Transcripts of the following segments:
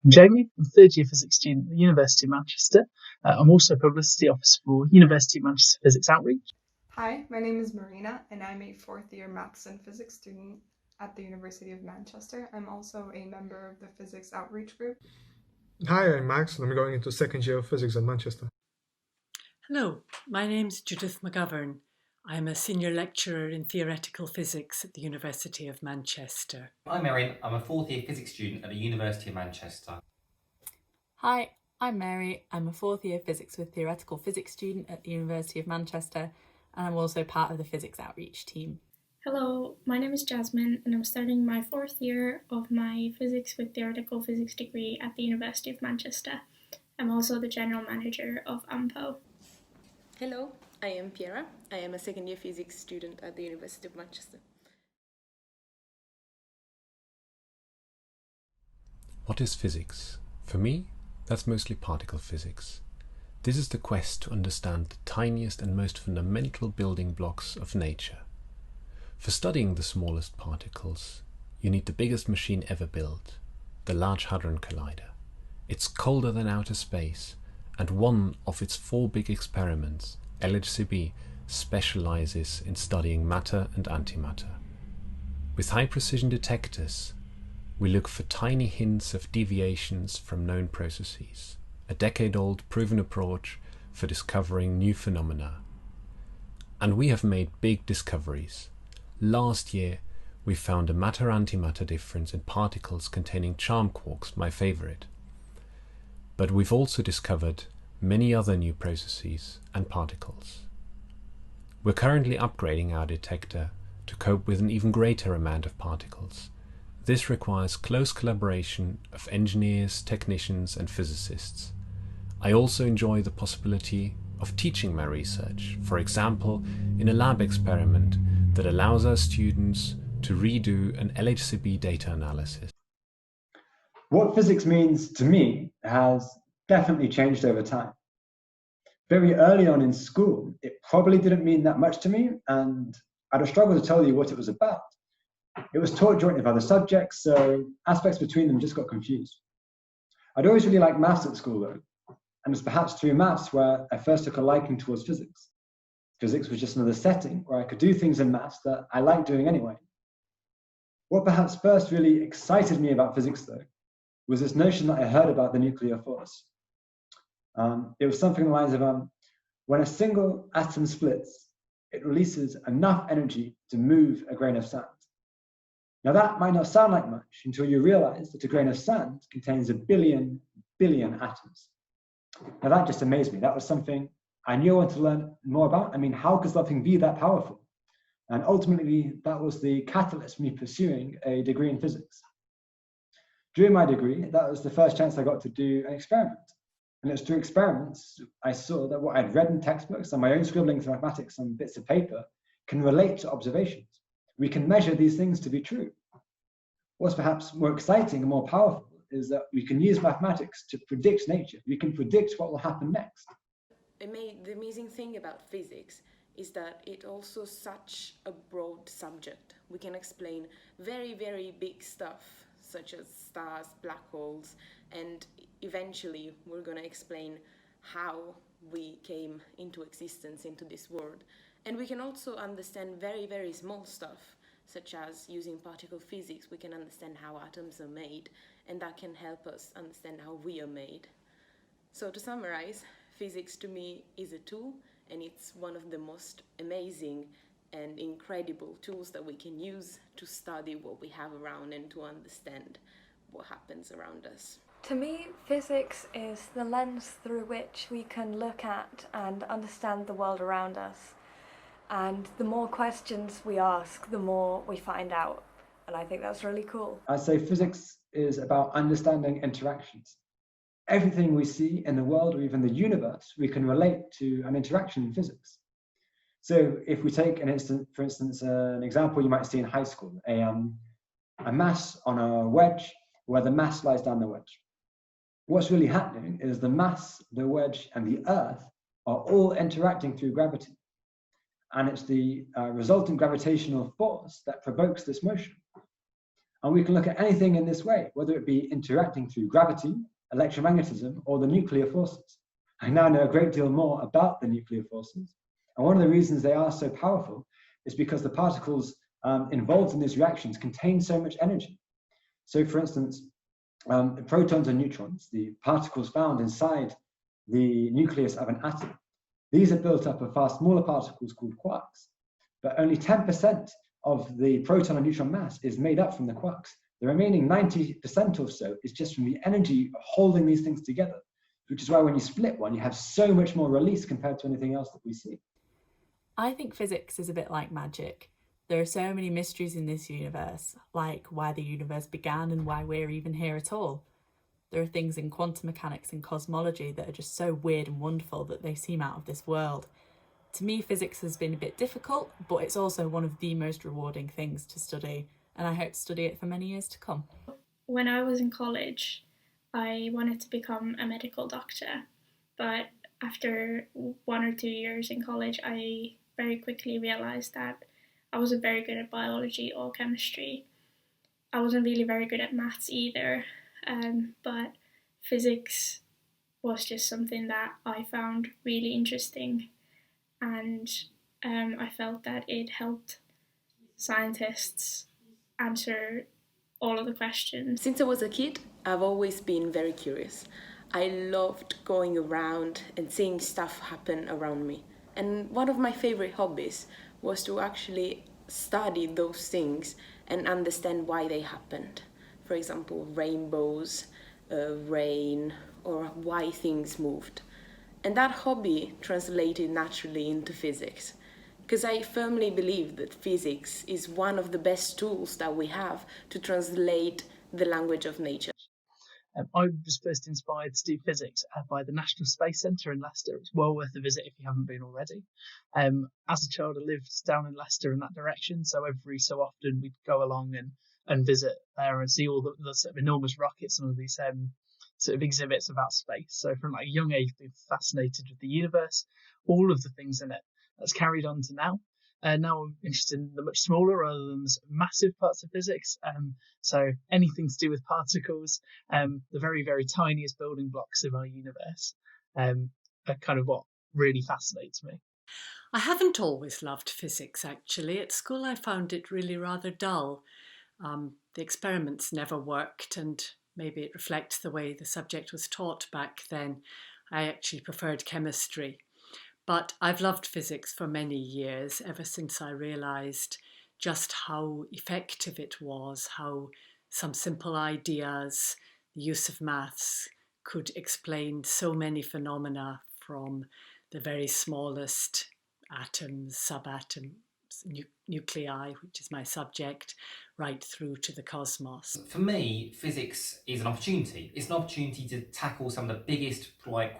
I'm Jamie. I'm a third year physics student at the University of Manchester. I'm also a publicity officer for University of Manchester Physics Outreach. Hi, my name is Marina and I'm a fourth year maths and physics student at the University of Manchester. I'm also a member of the Physics Outreach Group. Hi, I'm Max and I'm going into second year of physics at Manchester. Hello, my name's Judith McGovern. I'm a senior lecturer in theoretical physics at the University of Manchester. I'm Erin. I'm a fourth year physics student at the University of Manchester. Hi, I'm Mary. I'm a fourth year physics with theoretical physics student at the University of Manchester, and I'm also part of the Physics Outreach team. Hello, my name is Jasmine and I'm starting my fourth year of my physics with theoretical physics degree at the University of Manchester. I'm also the general manager of AMPO. Hello, I am Piera. I am a second year physics student at the University of Manchester. What is physics? For me, that's mostly particle physics. This is the quest to understand the tiniest and most fundamental building blocks of nature. For studying the smallest particles, you need the biggest machine ever built, the Large Hadron Collider. It's colder than outer space, and one of its 4 big experiments, LHCb, specializes in studying matter and antimatter. With high-precision detectors, we look for tiny hints of deviations from known processes, a decade-old proven approach for discovering new phenomena. And we have made big discoveries. Last year, we found a matter-antimatter difference in particles containing charm quarks, my favorite. But we've also discovered many other new processes and particles. We're currently upgrading our detector to cope with an even greater amount of particles. This requires close collaboration of engineers, technicians, and physicists. I also enjoy the possibility of teaching my research, for example, in a lab experiment that allows our students to redo an LHCb data analysis. What physics means to me has definitely changed over time. Very early on in school, it probably didn't mean that much to me, and I'd have struggled to tell you what it was about. It was taught jointly with other subjects, so aspects between them just got confused. I'd always really liked maths at school though, and it's perhaps through maths where I first took a liking towards physics. Physics was just another setting where I could do things in maths that I liked doing anyway. What perhaps first really excited me about physics though, was this notion that I heard about the nuclear force. It was something along the lines of, when a single atom splits, it releases enough energy to move a grain of sand. Now that might not sound like much until you realize that a grain of sand contains 1 billion atoms. Now that just amazed me. That was something I knew I wanted to learn more about. I mean, how could something be that powerful? And ultimately, that was the catalyst for me pursuing a degree in physics. During my degree, that was the first chance I got to do an experiment. And it was through experiments I saw that what I'd read in textbooks and my own scribbling for mathematics on bits of paper can relate to observations. We can measure these things to be true. What's perhaps more exciting and more powerful is that we can use mathematics to predict nature. We can predict what will happen next. The amazing thing about physics is that it's also such a broad subject. We can explain very, very big stuff, such as stars, black holes, and eventually we're going to explain how we came into existence into this world. And we can also understand very, very small stuff, such as using particle physics, we can understand how atoms are made, and that can help us understand how we are made. So to summarize, physics to me is a tool, and it's one of the most amazing and incredible tools that we can use to study what we have around and to understand what happens around us. To me, physics is the lens through which we can look at and understand the world around us. And the more questions we ask, the more we find out. And I think that's really cool. I'd say physics is about understanding interactions. Everything we see in the world or even the universe, we can relate to an interaction in physics. So if we take for instance, an example you might see in high school, a mass on a wedge where the mass lies down the wedge. What's really happening is the mass, the wedge, and the earth are all interacting through gravity. And it's the resultant gravitational force that provokes this motion. And we can look at anything in this way, whether it be interacting through gravity, electromagnetism, or the nuclear forces. I now know a great deal more about the nuclear forces. And one of the reasons they are so powerful is because the particles involved in these reactions contain so much energy. So for instance, protons and neutrons, the particles found inside the nucleus of an atom, these are built up of far smaller particles called quarks. But only 10% of the proton and neutron mass is made up from the quarks. The remaining 90% or so is just from the energy holding these things together, which is why when you split one, you have so much more release compared to anything else that we see. I think physics is a bit like magic. There are so many mysteries in this universe, like why the universe began and why we're even here at all. There are things in quantum mechanics and cosmology that are just so weird and wonderful that they seem out of this world. To me, physics has been a bit difficult, but it's also one of the most rewarding things to study, and I hope to study it for many years to come. When I was in college, I wanted to become a medical doctor, but after 1 or 2 years in college, I very quickly realised that I wasn't very good at biology or chemistry. I wasn't really very good at maths either, but physics was just something that I found really interesting, and I felt that it helped scientists answer all of the questions. Since I was a kid, I've always been very curious. I loved going around and seeing stuff happen around me. And one of my favorite hobbies was to actually study those things and understand why they happened. For example, rainbows, rain, or why things moved. And that hobby translated naturally into physics, because I firmly believe that physics is one of the best tools that we have to translate the language of nature. I was first inspired to do physics by the National Space Centre in Leicester. It's well worth a visit if you haven't been already. As a child, I lived down in Leicester in that direction, so every so often we'd go along and visit there and see all the sort of enormous rockets and all these sort of exhibits about space. So from like a young age, I've been fascinated with the universe, all of the things in it. That's carried on to now. Now I'm interested in the much smaller rather than the sort of massive parts of physics. So anything to do with particles, the very, very tiniest building blocks of our universe, are kind of what really fascinates me. I haven't always loved physics, actually. At school I found it really rather dull. The experiments never worked, and maybe it reflects the way the subject was taught back then. I actually preferred chemistry. But I've loved physics for many years, ever since I realised just how effective it was, how some simple ideas, the use of maths, could explain so many phenomena, from the very smallest atoms, subatoms, nuclei, which is my subject, right through to the cosmos. For me, physics is an opportunity. It's an opportunity to tackle some of the biggest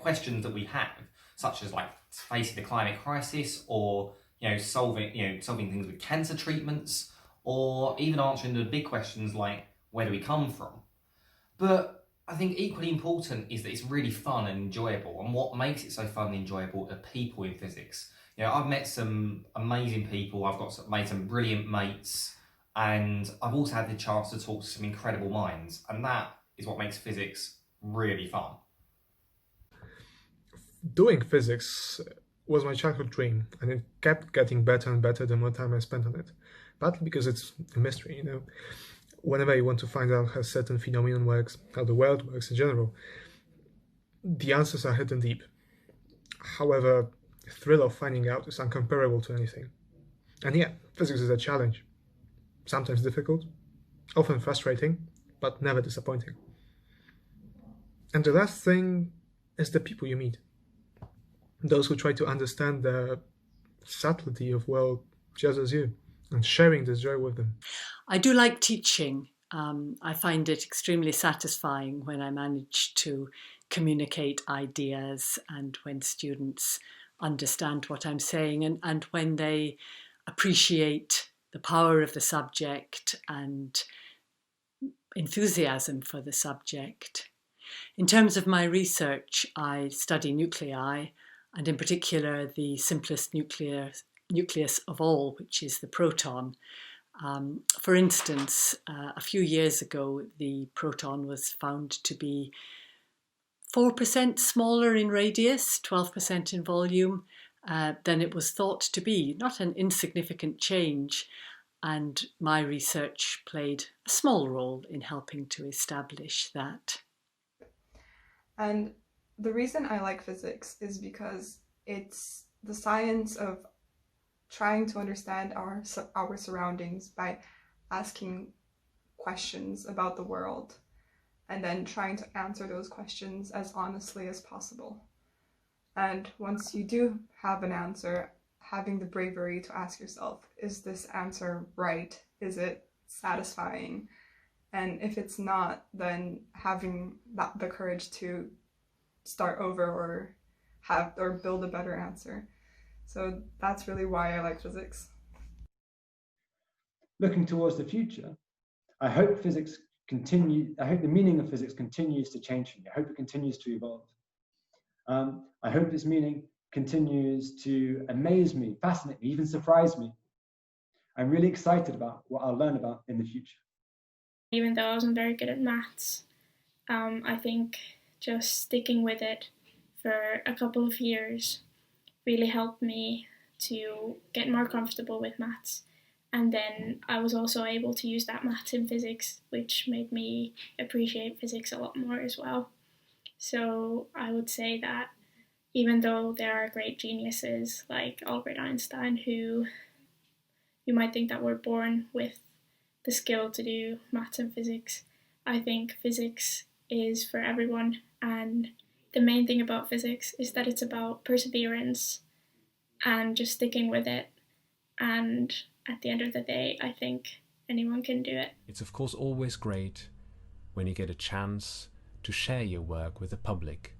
questions that we have, such as facing the climate crisis, or solving things with cancer treatments, or even answering the big questions like where do we come from. But I think equally important is that it's really fun and enjoyable, and what makes it so fun and enjoyable are people in physics. I've met some amazing people, made some brilliant mates, and I've also had the chance to talk to some incredible minds, and that is what makes physics really fun. Doing physics was my childhood dream, and it kept getting better and better the more time I spent on it. Partly because it's a mystery, Whenever you want to find out how certain phenomenon works, how the world works in general, the answers are hidden deep. However, the thrill of finding out is incomparable to anything. And yeah, physics is a challenge. Sometimes difficult, often frustrating, but never disappointing. And the last thing is the people you meet. Those who try to understand the subtlety of world just as you, and sharing this joy with them. I do like teaching. I find it extremely satisfying when I manage to communicate ideas, and when students understand what I'm saying, and when they appreciate the power of the subject and enthusiasm for the subject. In terms of my research, I study nuclei, and in particular the simplest nucleus of all, which is the proton. For instance, a few years ago, the proton was found to be 4% smaller in radius, 12% in volume, than it was thought to be. Not an insignificant change, and my research played a small role in helping to establish that. And the reason I like physics is because it's the science of trying to understand our surroundings by asking questions about the world and then trying to answer those questions as honestly as possible. And once you do have an answer, having the bravery to ask yourself, is this answer right? Is it satisfying? And if it's not, then having the courage to start over or build a better answer. So that's really why I like physics. Looking towards the future, I hope the meaning of physics continues to change for me. I hope it continues to evolve. I hope its meaning continues to amaze me, fascinate me, even surprise me. I'm really excited about what I'll learn about in the future. Even though I wasn't very good at maths, I think just sticking with it for a couple of years really helped me to get more comfortable with maths. And then I was also able to use that maths in physics, which made me appreciate physics a lot more as well. So I would say that even though there are great geniuses like Albert Einstein, who you might think that were born with the skill to do maths and physics, I think physics is for everyone. And the main thing about physics is that it's about perseverance and just sticking with it. And at the end of the day, I think anyone can do it. It's of course always great when you get a chance to share your work with the public,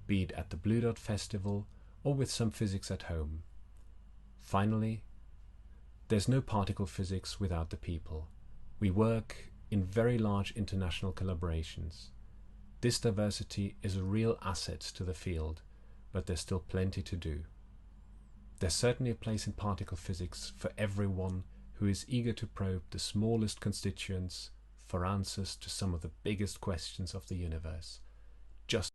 be it at the Blue Dot Festival or with some physics at home. Finally, there's no particle physics without the people. We work in very large international collaborations. This diversity is a real asset to the field, but there's still plenty to do. There's certainly a place in particle physics for everyone who is eager to probe the smallest constituents for answers to some of the biggest questions of the universe. Just